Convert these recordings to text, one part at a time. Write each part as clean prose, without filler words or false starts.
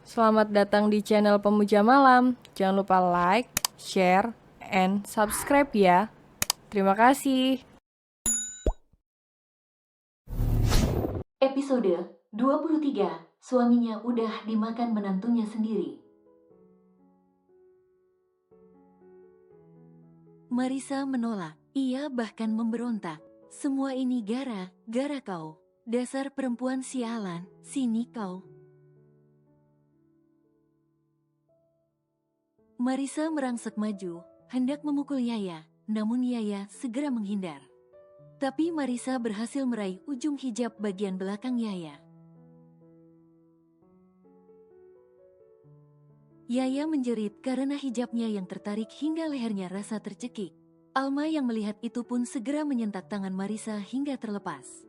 Selamat datang di channel Pemuja Malam. Jangan lupa like, share, and subscribe ya. Terima kasih. Episode 23. Suaminya udah dimakan menantunya sendiri. Marisa menolak. Ia bahkan memberontak. Semua ini gara-gara kau. Dasar perempuan sialan, sini kau. Marisa merangsek maju, hendak memukul Yaya, namun Yaya segera menghindar. Tapi Marisa berhasil meraih ujung hijab bagian belakang Yaya. Yaya menjerit karena hijabnya yang tertarik hingga lehernya rasa tercekik. Alma yang melihat itu pun segera menyentak tangan Marisa hingga terlepas.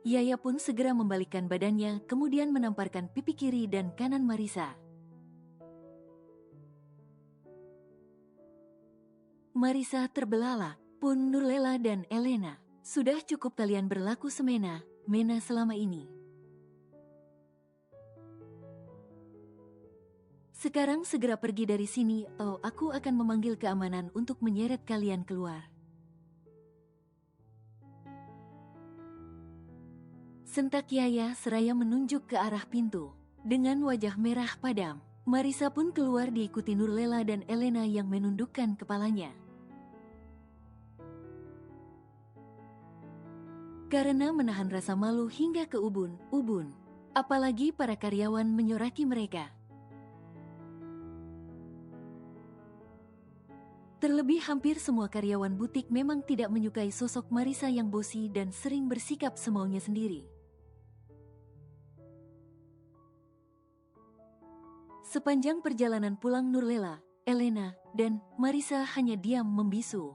Yaya pun segera membalikkan badannya, kemudian menamparkan pipi kiri dan kanan Marisa. Marisa terbelalak, pun Nurlela dan Elena. Sudah cukup kalian berlaku semena-mena selama ini. Sekarang segera pergi dari sini atau aku akan memanggil keamanan untuk menyeret kalian keluar. Sentak Yaya seraya menunjuk ke arah pintu. Dengan wajah merah padam, Marisa pun keluar diikuti Nurlela dan Elena yang menundukkan kepalanya. Karena menahan rasa malu hingga ke ubun-ubun. Apalagi para karyawan menyoraki mereka. Terlebih hampir semua karyawan butik memang tidak menyukai sosok Marisa yang bosi dan sering bersikap semaunya sendiri. Sepanjang perjalanan pulang Nurlela, Elena, dan Marisa hanya diam membisu.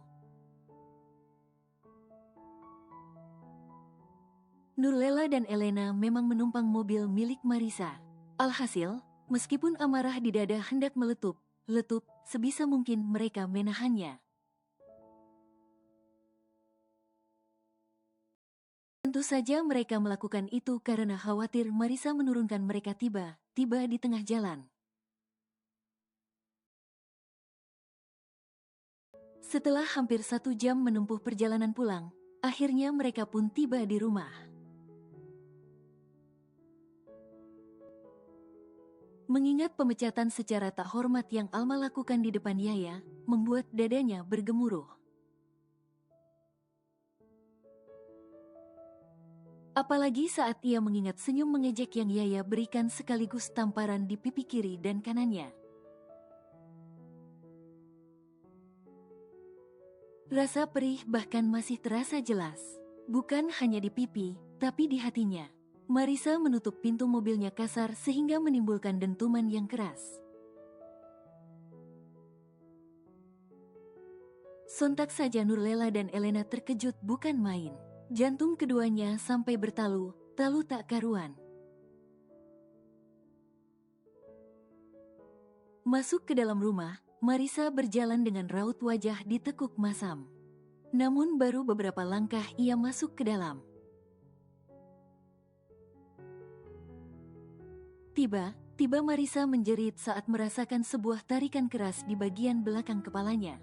Nurlela dan Elena memang menumpang mobil milik Marisa. Alhasil, meskipun amarah di dada hendak meletup, sebisa mungkin mereka menahannya. Tentu saja mereka melakukan itu karena khawatir Marisa menurunkan mereka tiba-tiba di tengah jalan. Setelah hampir 1 jam menempuh perjalanan pulang, akhirnya mereka pun tiba di rumah. Mengingat pemecatan secara tak hormat yang Alma lakukan di depan Yaya, membuat dadanya bergemuruh. Apalagi saat ia mengingat senyum mengejek yang Yaya berikan sekaligus tamparan di pipi kiri dan kanannya. Rasa perih bahkan masih terasa jelas. Bukan hanya di pipi, tapi di hatinya. Marisa menutup pintu mobilnya kasar sehingga menimbulkan dentuman yang keras. Sontak saja Nurlela dan Elena terkejut bukan main. Jantung keduanya sampai bertalu tak karuan. Masuk ke dalam rumah, Marisa berjalan dengan raut wajah ditekuk masam. Namun baru beberapa langkah ia masuk ke dalam. Tiba Marisa menjerit saat merasakan sebuah tarikan keras di bagian belakang kepalanya.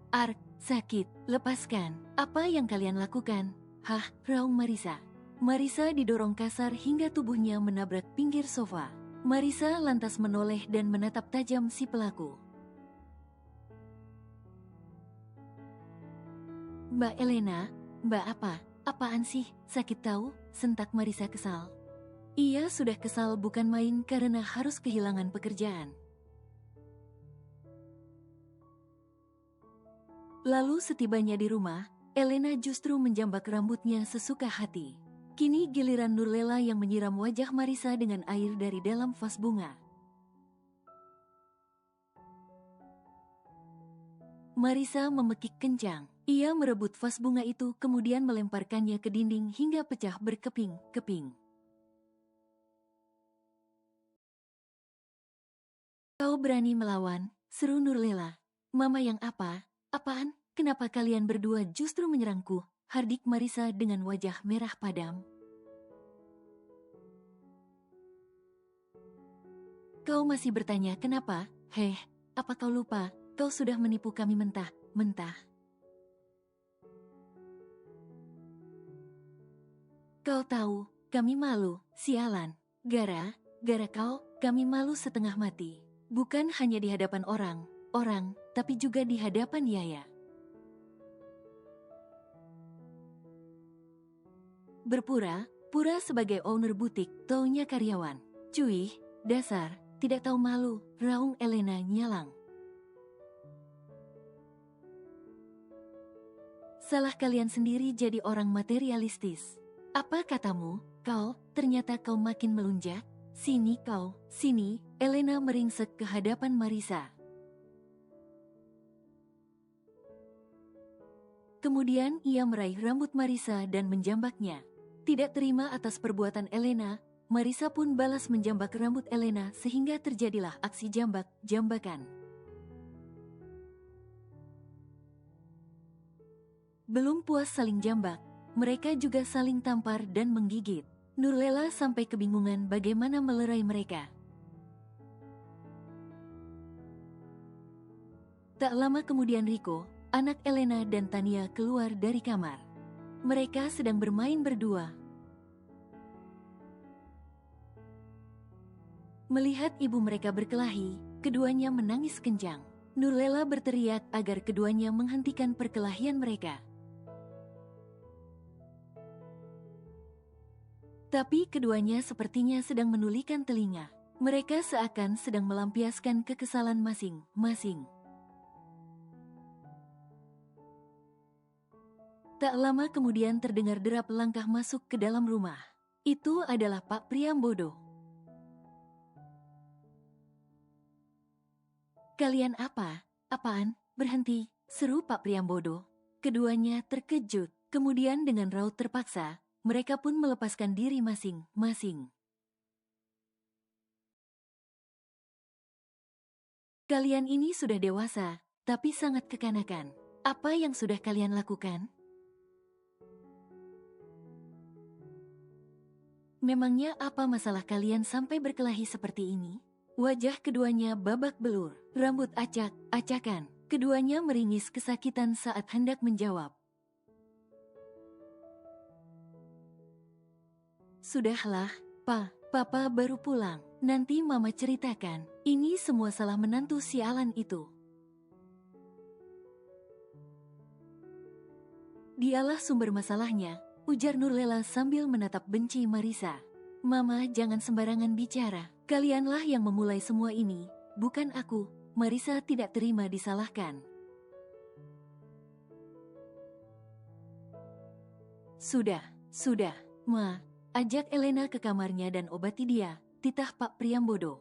Ark, sakit, lepaskan. Apa yang kalian lakukan? Hah, raung Marisa. Marisa didorong kasar hingga tubuhnya menabrak pinggir sofa. Marisa lantas menoleh dan menatap tajam si pelaku. Mbak Elena, Mbak apaan sih? Sakit tahu? Sentak Marisa kesal. Ia sudah kesal bukan main karena harus kehilangan pekerjaan. Lalu setibanya di rumah, Elena justru menjambak rambutnya sesuka hati. Kini giliran Nurlela yang menyiram wajah Marisa dengan air dari dalam vas bunga. Marisa memekik kencang. Ia merebut vas bunga itu kemudian melemparkannya ke dinding hingga pecah berkeping-keping. Kau berani melawan, seru Nurlela. Mama yang apaan? kenapa kalian berdua justru menyerangku? Hardik Marisa dengan wajah merah padam. Kau masih bertanya kenapa? Heh, apa kau lupa? Kau sudah menipu kami mentah-mentah. Kau tahu, kami malu, sialan. Gara kau, kami malu setengah mati. Bukan hanya di hadapan orang, tapi juga di hadapan Yaya. Berpura-pura sebagai owner butik, taunya karyawan. Cuy, dasar, tidak tahu malu, raung Elena nyalang. Salah kalian sendiri jadi orang materialistis. Apa katamu? Kau, ternyata kau makin melunjak. Sini kau, sini. Elena meringsek ke hadapan Marisa. Kemudian ia meraih rambut Marisa dan menjambaknya. Tidak terima atas perbuatan Elena, Marisa pun balas menjambak rambut Elena sehingga terjadilah aksi jambak-jambakan. Belum puas saling jambak, mereka juga saling tampar dan menggigit. Nurlela sampai kebingungan bagaimana melerai mereka. Tak lama kemudian Riko, anak Elena dan Tania keluar dari kamar. Mereka sedang bermain berdua. Melihat ibu mereka berkelahi, keduanya menangis kencang. Nurlela berteriak agar keduanya menghentikan perkelahian mereka. Tapi keduanya sepertinya sedang menulikan telinga. Mereka seakan sedang melampiaskan kekesalan masing-masing. Tak lama kemudian terdengar derap langkah masuk ke dalam rumah. Itu adalah Pak Priambodo. Kalian apaan? Berhenti, seru Pak Priambodo. Keduanya terkejut, kemudian dengan raut terpaksa, mereka pun melepaskan diri masing-masing. Kalian ini sudah dewasa, tapi sangat kekanakan. Apa yang sudah kalian lakukan? Memangnya apa masalah kalian sampai berkelahi seperti ini? Wajah keduanya babak belur, rambut acak-acakan. Keduanya meringis kesakitan saat hendak menjawab. Sudahlah, Papa baru pulang. Nanti Mama ceritakan. Ini semua salah menantu sialan itu. Dialah sumber masalahnya, ujar Nurlela sambil menatap benci Marisa. Mama jangan sembarangan bicara. Kalianlah yang memulai semua ini, bukan aku. Marisa tidak terima disalahkan. Sudah, Ma. Ajak Elena ke kamarnya dan obati dia, titah Pak Priambodo.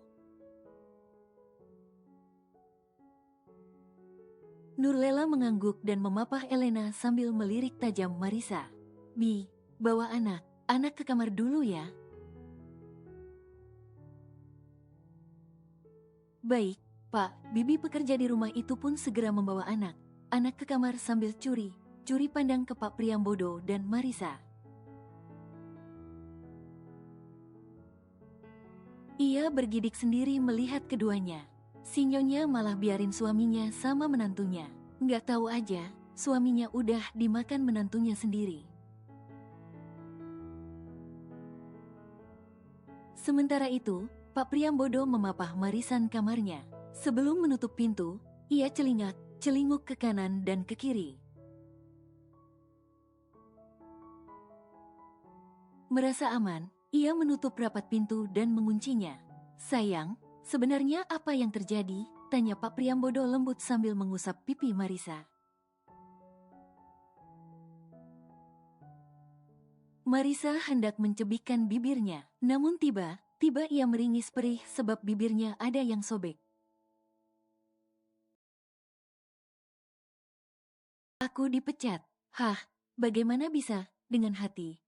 Nurlela mengangguk dan memapah Elena sambil melirik tajam Marisa. Bawa anak ke kamar dulu ya. Baik, Pak. Bibi pekerja di rumah itu pun segera membawa anak ke kamar sambil curi pandang ke Pak Priambodo dan Marisa. Ia bergidik sendiri melihat keduanya. Si Nyonya malah biarin suaminya sama menantunya. Nggak tahu aja, suaminya udah dimakan menantunya sendiri. Sementara itu, Pak Priambodo memapah Marisan kamarnya. Sebelum menutup pintu, ia celinguk ke kanan dan ke kiri. Merasa aman, ia menutup rapat pintu dan menguncinya. Sayang, sebenarnya apa yang terjadi? Tanya Pak Priambodo lembut sambil mengusap pipi Marisa. Marisa hendak mencebikkan bibirnya, namun tiba-tiba ia meringis perih sebab bibirnya ada yang sobek. Aku dipecat. Hah, bagaimana bisa? Dengan hati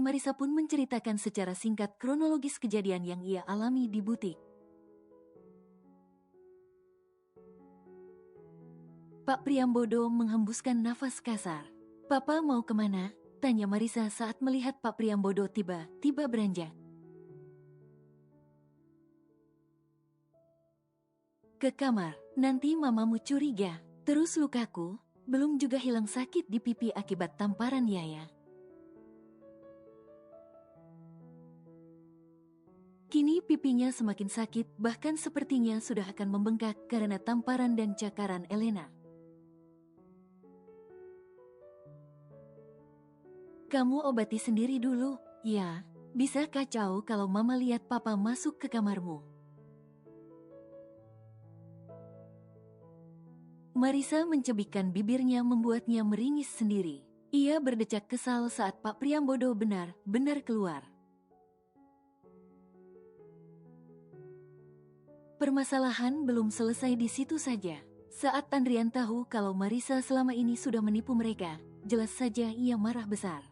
Marisa pun menceritakan secara singkat kronologis kejadian yang ia alami di butik. Pak Priambodo menghembuskan nafas kasar. "Papa mau kemana?" tanya Marisa saat melihat Pak Priambodo tiba-tiba beranjak ke kamar. "Nanti mamamu curiga. Terus lukaku, belum juga hilang sakit di pipi akibat tamparan Yaya." Kini pipinya semakin sakit, bahkan sepertinya sudah akan membengkak karena tamparan dan cakaran Elena. "Kamu obati sendiri dulu, ya. Bisa kacau kalau mama lihat papa masuk ke kamarmu." Marisa mencebikkan bibirnya membuatnya meringis sendiri. Ia berdecak kesal saat Pak Priambodo benar-benar keluar. Permasalahan belum selesai di situ saja. Saat Andrian tahu kalau Marisa selama ini sudah menipu mereka, jelas saja ia marah besar.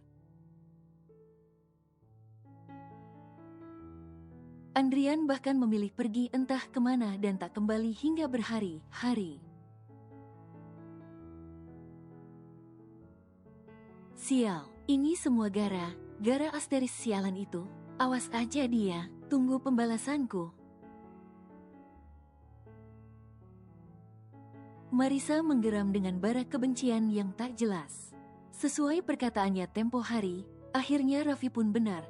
Andrian bahkan memilih pergi entah kemana dan tak kembali hingga berhari-hari. Sial, ini semua gara Asteris sialan itu. Awas aja dia, tunggu pembalasanku. Marisa menggeram dengan bara kebencian yang tak jelas. Sesuai perkataannya tempo hari, akhirnya Raffi pun benar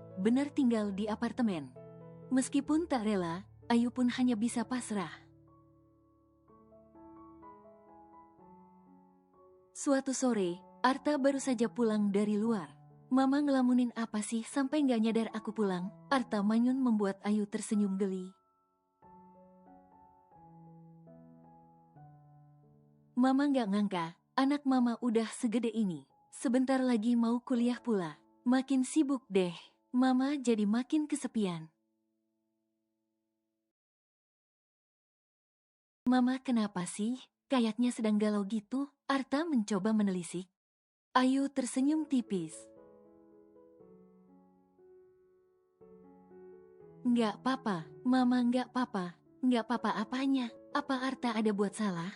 tinggal di apartemen. Meskipun tak rela, Ayu pun hanya bisa pasrah. Suatu sore, Arta baru saja pulang dari luar. "Mama ngelamunin apa sih sampai nggak nyadar aku pulang?" Arta manyun membuat Ayu tersenyum geli. "Mama nggak ngangka, anak mama udah segede ini. Sebentar lagi mau kuliah pula. Makin sibuk deh. Mama jadi makin kesepian." "Mama kenapa sih? Kayaknya sedang galau gitu." Arta mencoba menelisik. Ayu tersenyum tipis. "Nggak apa-apa, Mama nggak apa-apa. Nggak apa-apa apanya? Apa Arta ada buat salah?"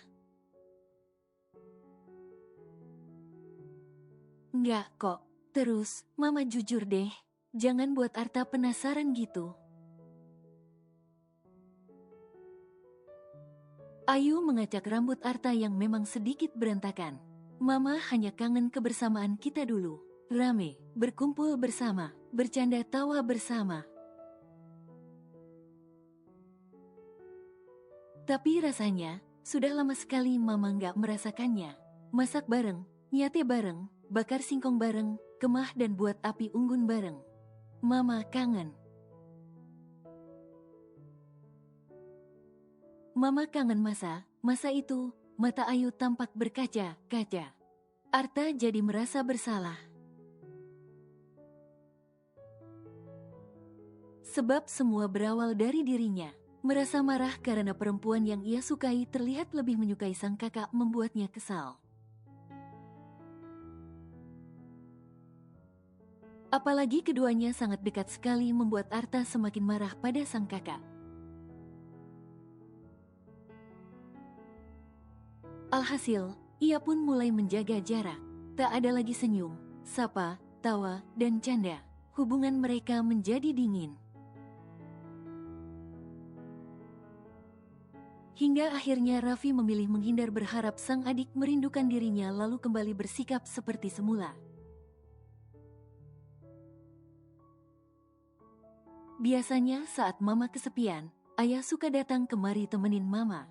"Nggak kok. Terus, Mama jujur deh. Jangan buat Arta penasaran gitu." Ayu mengacak rambut Arta yang memang sedikit berantakan. "Mama hanya kangen kebersamaan kita dulu. Rame, berkumpul bersama, bercanda tawa bersama. Tapi rasanya, sudah lama sekali Mama nggak merasakannya. Masak bareng, nyate bareng, bakar singkong bareng, kemah dan buat api unggun bareng. Mama kangen." Mama kangen masa itu, mata Ayu tampak berkaca-kaca. Arta jadi merasa bersalah. Sebab semua berawal dari dirinya. Merasa marah karena perempuan yang ia sukai terlihat lebih menyukai sang kakak membuatnya kesal. Apalagi keduanya sangat dekat sekali membuat Arta semakin marah pada sang kakak. Alhasil, ia pun mulai menjaga jarak. Tak ada lagi senyum, sapa, tawa, dan canda. Hubungan mereka menjadi dingin. Hingga akhirnya Raffi memilih menghindar berharap sang adik merindukan dirinya lalu kembali bersikap seperti semula. Biasanya saat Mama kesepian, Ayah suka datang kemari temenin Mama.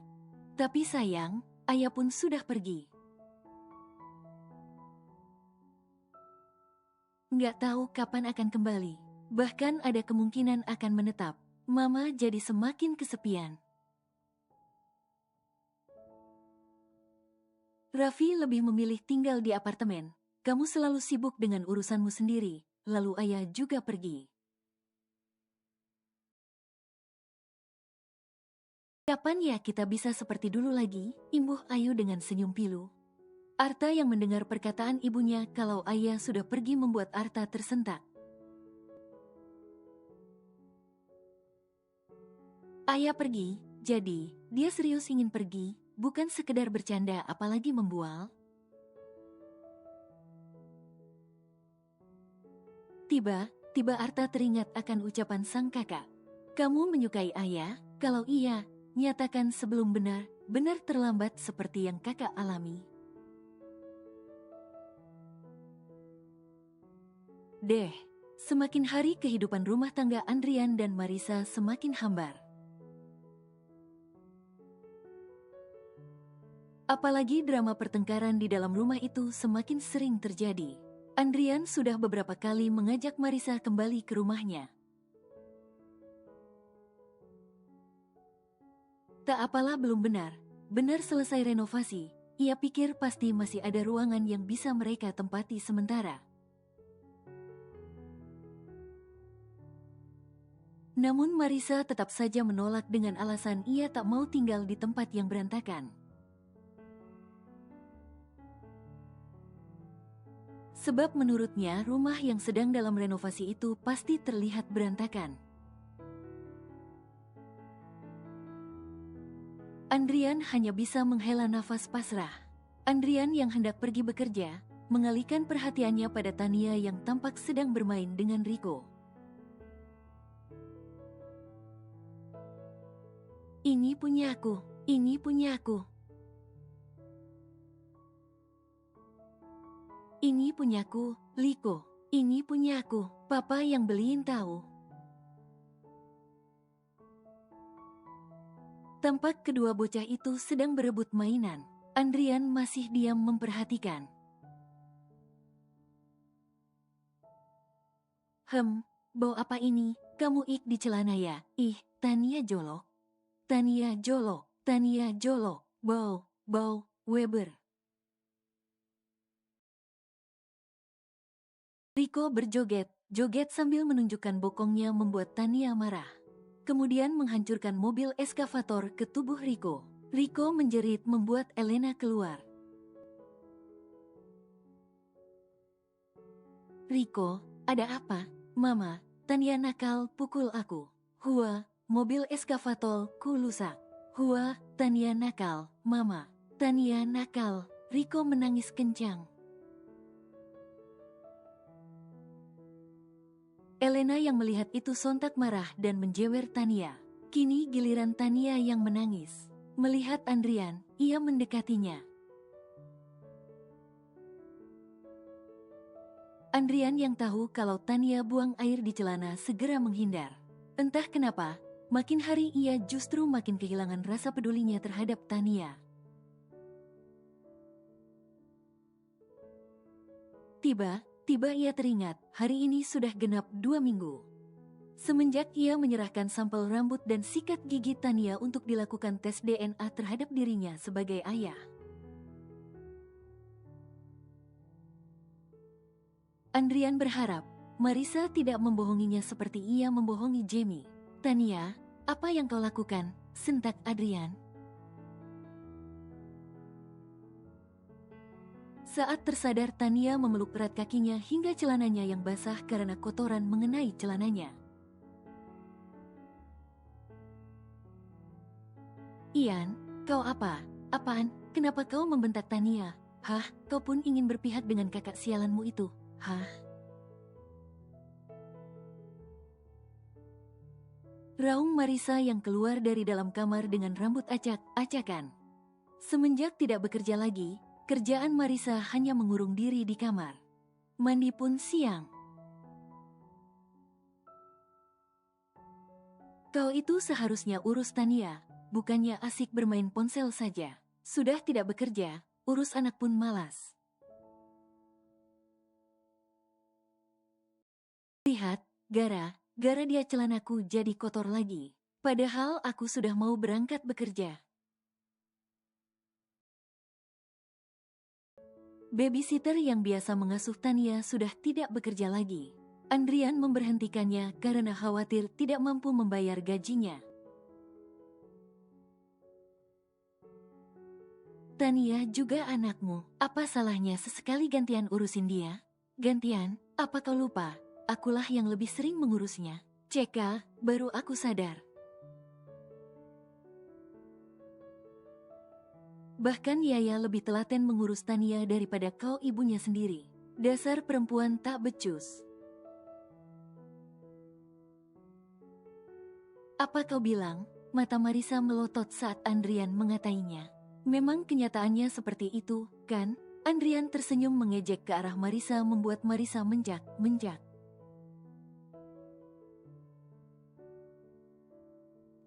Tapi sayang, Ayah pun sudah pergi. Nggak tahu kapan akan kembali. Bahkan ada kemungkinan akan menetap. Mama jadi semakin kesepian. Raffi lebih memilih tinggal di apartemen. "Kamu selalu sibuk dengan urusanmu sendiri." Lalu Ayah juga pergi. "Kapan ya kita bisa seperti dulu lagi?" imbuh Ayu dengan senyum pilu. Arta yang mendengar perkataan ibunya kalau Ayah sudah pergi membuat Arta tersentak. Ayah pergi, jadi dia serius ingin pergi. bukan sekedar bercanda apalagi membual. Tiba Arta teringat akan ucapan sang kakak. Kamu menyukai ayah? Kalau iya, nyatakan sebelum benar terlambat seperti yang kakak alami. Semakin hari kehidupan rumah tangga Andrian dan Marisa semakin hambar. Apalagi drama pertengkaran di dalam rumah itu semakin sering terjadi. Andrian sudah beberapa kali mengajak Marisa kembali ke rumahnya. Tak apalah belum benar selesai renovasi, ia pikir pasti masih ada ruangan yang bisa mereka tempati sementara. Namun Marisa tetap saja menolak dengan alasan ia tak mau tinggal di tempat yang berantakan. Sebab menurutnya rumah yang sedang dalam renovasi itu pasti terlihat berantakan. Andrian hanya bisa menghela nafas pasrah. Andrian yang hendak pergi bekerja, mengalihkan perhatiannya pada Tania yang tampak sedang bermain dengan Riko. Ini punya aku, ini punya aku. Ini punyaku, Liko. Ini punyaku, papa yang beliin tahu. Tampak kedua bocah itu sedang berebut mainan. Andrian masih diam memperhatikan. Bau apa ini? Kamu ik di celana ya? Ih, Tania jolok. Tania jolok, Tania jolok. Bau, Weber. Riko joget sambil menunjukkan bokongnya membuat Tania marah. Kemudian menghancurkan mobil eskavator ke tubuh Riko. Riko menjerit membuat Elena keluar. Riko, ada apa? Mama, Tania nakal pukul aku. Hua, mobil eskavator ku lusak. Hua, Tania nakal, Mama. Tania nakal. Riko menangis kencang. Elena yang melihat itu sontak marah dan menjewer Tania. Kini giliran Tania yang menangis. Melihat Andrian, ia mendekatinya. Andrian yang tahu kalau Tania buang air di celana segera menghindar. Entah kenapa, makin hari ia justru makin kehilangan rasa pedulinya terhadap Tania. Tiba ia teringat, hari ini sudah genap 2 minggu. Semenjak ia menyerahkan sampel rambut dan sikat gigi Tania untuk dilakukan tes DNA terhadap dirinya sebagai ayah. Andrian berharap Marisa tidak membohonginya seperti ia membohongi Jamie. Tania, apa yang kau lakukan? Sentak Adrian. Saat tersadar Tania memeluk erat kakinya hingga celananya yang basah karena kotoran mengenai celananya. Ian, kau apa? Apaan? Kenapa kau membentak Tania? Hah, kau pun ingin berpihak dengan kakak sialanmu itu? Hah? Raung Marisa yang keluar dari dalam kamar dengan rambut acak-acakan. Semenjak tidak bekerja lagi, kerjaan Marisa hanya mengurung diri di kamar. Mandi pun siang. Kau itu seharusnya urus Tania, bukannya asik bermain ponsel saja. Sudah tidak bekerja, urus anak pun malas. Lihat, gara dia celanaku jadi kotor lagi. Padahal aku sudah mau berangkat bekerja. Babysitter yang biasa mengasuh Tania sudah tidak bekerja lagi. Andrian memberhentikannya karena khawatir tidak mampu membayar gajinya. Tania juga anakmu, apa salahnya sesekali gantian urusin dia? Gantian, apa kau lupa? Akulah yang lebih sering mengurusnya. Ceka, baru aku sadar. Bahkan Yaya lebih telaten mengurus Tania daripada kau ibunya sendiri. Dasar perempuan tak becus. Apa kau bilang? Mata Marisa melotot saat Andrian mengatainya. Memang kenyataannya seperti itu, kan? Andrian tersenyum mengejek ke arah Marisa membuat Marisa menjak.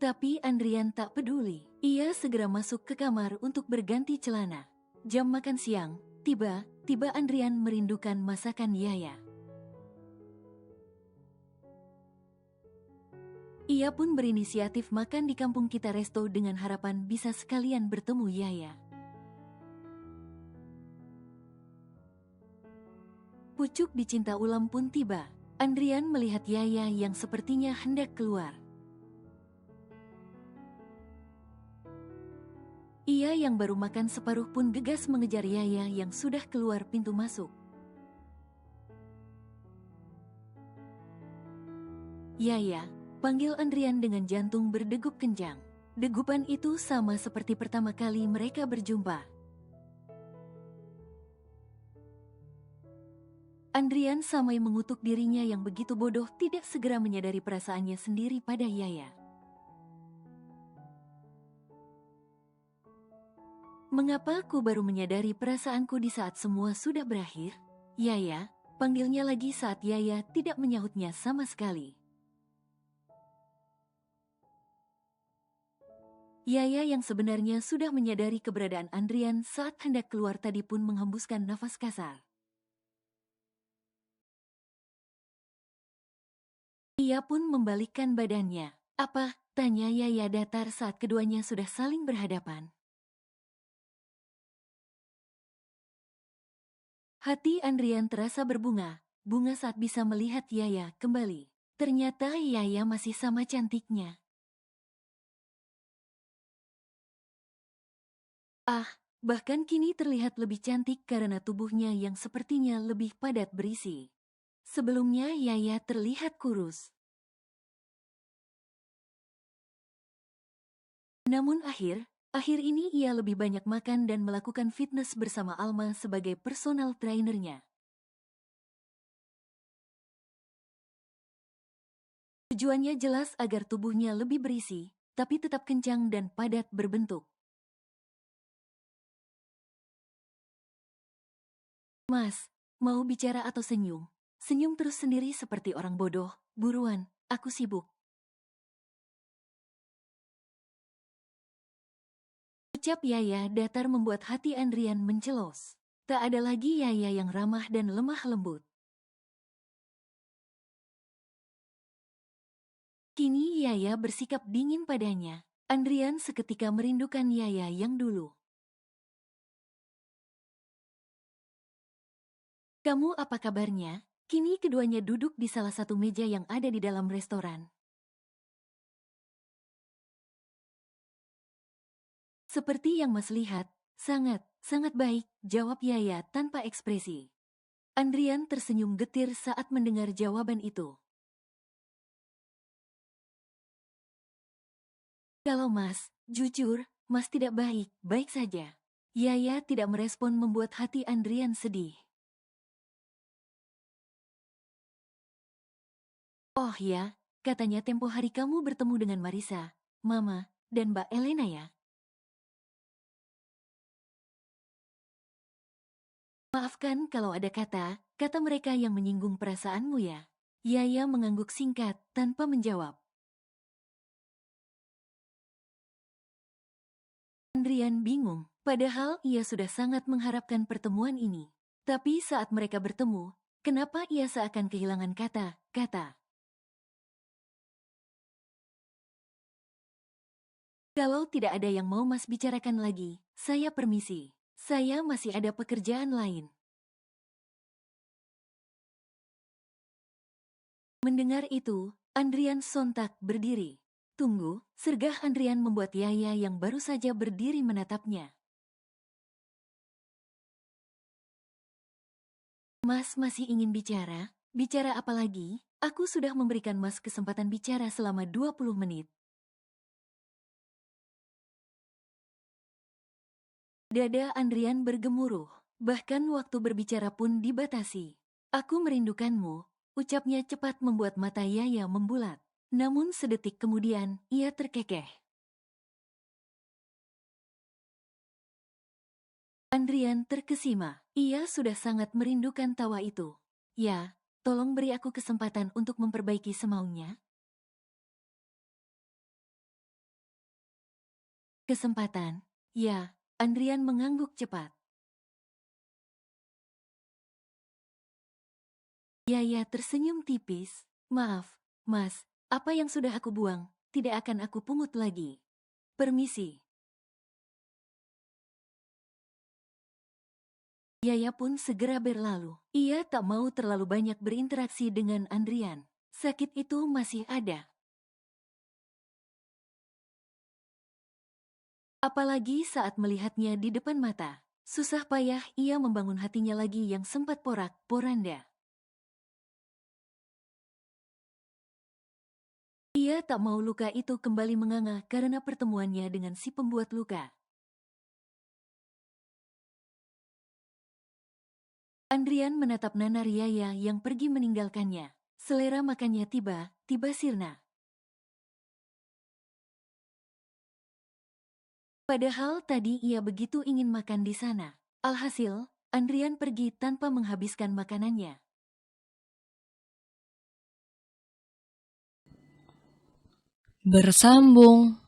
Tapi Andrian tak peduli. Ia segera masuk ke kamar untuk berganti celana. Jam makan siang, tiba Andrian merindukan masakan Yaya. Ia pun berinisiatif makan di kampung kita resto dengan harapan bisa sekalian bertemu Yaya. Pucuk dicinta ulam pun tiba. Andrian melihat Yaya yang sepertinya hendak keluar. Ia yang baru makan separuh pun gegas mengejar Yaya yang sudah keluar pintu masuk. Yaya, panggil Andrian dengan jantung berdegup kencang. Degupan itu sama seperti pertama kali mereka berjumpa. Andrian samai mengutuk dirinya yang begitu bodoh tidak segera menyadari perasaannya sendiri pada Yaya. Mengapa aku baru menyadari perasaanku di saat semua sudah berakhir? Yaya, panggilnya lagi saat Yaya tidak menyahutnya sama sekali. Yaya yang sebenarnya sudah menyadari keberadaan Andrian saat hendak keluar tadi pun menghembuskan nafas kasar. Ia pun membalikkan badannya. Apa? Tanya Yaya datar saat keduanya sudah saling berhadapan. Hati Andrian terasa berbunga saat bisa melihat Yaya kembali. Ternyata Yaya masih sama cantiknya. Bahkan kini terlihat lebih cantik karena tubuhnya yang sepertinya lebih padat berisi. Sebelumnya Yaya terlihat kurus. Namun akhir ini ia lebih banyak makan dan melakukan fitness bersama Alma sebagai personal trainernya. Tujuannya jelas agar tubuhnya lebih berisi, tapi tetap kencang dan padat berbentuk. Mas, mau bicara atau senyum? Senyum terus sendiri seperti orang bodoh. Buruan, aku sibuk. Ucap Yaya datar membuat hati Andrian mencelos. Tak ada lagi Yaya yang ramah dan lemah lembut. Kini Yaya bersikap dingin padanya. Andrian seketika merindukan Yaya yang dulu. Kamu apa kabarnya? Kini keduanya duduk di salah satu meja yang ada di dalam restoran. Seperti yang Mas lihat, sangat baik, jawab Yaya tanpa ekspresi. Andrian tersenyum getir saat mendengar jawaban itu. Kalau Mas, jujur, Mas tidak baik saja. Yaya tidak merespon membuat hati Andrian sedih. Oh ya, katanya tempo hari kamu bertemu dengan Marisa, Mama, dan Mbak Elena ya? Maafkan kalau ada kata mereka yang menyinggung perasaanmu ya. Yaya mengangguk singkat tanpa menjawab. Andrian bingung, padahal ia sudah sangat mengharapkan pertemuan ini. Tapi saat mereka bertemu, kenapa ia seakan kehilangan kata-kata? Kalau tidak ada yang mau Mas bicarakan lagi, saya permisi. Saya masih ada pekerjaan lain. Mendengar itu, Andrian sontak berdiri. Tunggu, sergah Andrian membuat Yaya yang baru saja berdiri menatapnya. Mas masih ingin bicara? Bicara apa lagi? Aku sudah memberikan Mas kesempatan bicara selama 20 menit. Dada Andrian bergemuruh, bahkan waktu berbicara pun dibatasi. Aku merindukanmu, ucapnya cepat membuat mata Yaya membulat. Namun sedetik kemudian, ia terkekeh. Andrian terkesima. Ia sudah sangat merindukan tawa itu. Ya, tolong beri aku kesempatan untuk memperbaiki semaunya. Kesempatan? Ya, Andrian mengangguk cepat. Yaya tersenyum tipis. Maaf, Mas, apa yang sudah aku buang, tidak akan aku pungut lagi. Permisi. Yaya pun segera berlalu. Ia tak mau terlalu banyak berinteraksi dengan Andrian. Sakit itu masih ada. Apalagi saat melihatnya di depan mata. Susah payah ia membangun hatinya lagi yang sempat porak-poranda. Ia tak mau luka itu kembali menganga karena pertemuannya dengan si pembuat luka. Andrian menatap Nana Riaya yang pergi meninggalkannya. Selera makannya tiba sirna. Padahal tadi ia begitu ingin makan di sana. Alhasil, Andrian pergi tanpa menghabiskan makanannya. Bersambung.